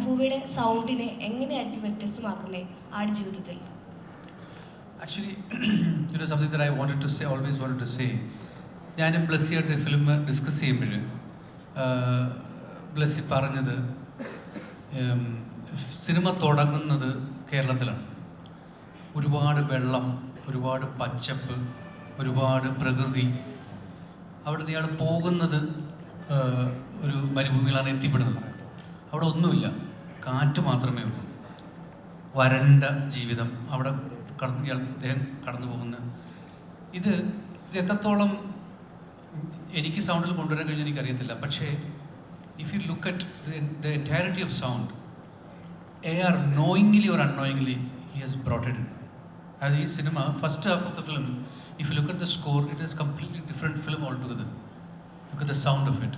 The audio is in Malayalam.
അനുഭൂതിയുടെ സൗണ്ടിനെ എങ്ങനെയായിരിക്കും വ്യത്യസ്തമാക്കുന്നത് ആടുജീവിതത്തിൽ? Actually, it was something that I wanted to say, always wanted to say. ഞാനും ബ്ലസ്സിയായിട്ട് ഫിലിം ഡിസ്കസ് ചെയ്യുമ്പോൾ ബ്ലസ്സി പറഞ്ഞത് സിനിമ തുടങ്ങുന്നത് കേരളത്തിലാണ്. ഒരുപാട് വെള്ളം, ഒരുപാട് പച്ചപ്പ്, ഒരുപാട് പ്രകൃതി. അവിടെ ഇയാൾ പോകുന്നത് ഒരു മരുഭൂമിയിലാണ് എത്തിപ്പെടുന്നത്. അവിടെ ഒന്നുമില്ല, കാറ്റ് മാത്രമേ ഉള്ളൂ. വരണ്ട ജീവിതം അവിടെ അദ്ദേഹം കടന്നു പോകുന്നത്. ഇത് എത്രത്തോളം എനിക്ക് സൗണ്ടിൽ കൊണ്ടുവരാൻ കഴിഞ്ഞാൽ എനിക്കറിയത്തില്ല. പക്ഷേ if you look at the entirety of sound, AR knowingly or unknowingly he has brought it in. As ഈ cinema first half of the film, if you look at the score, it is completely different film altogether. Look at the sound of it.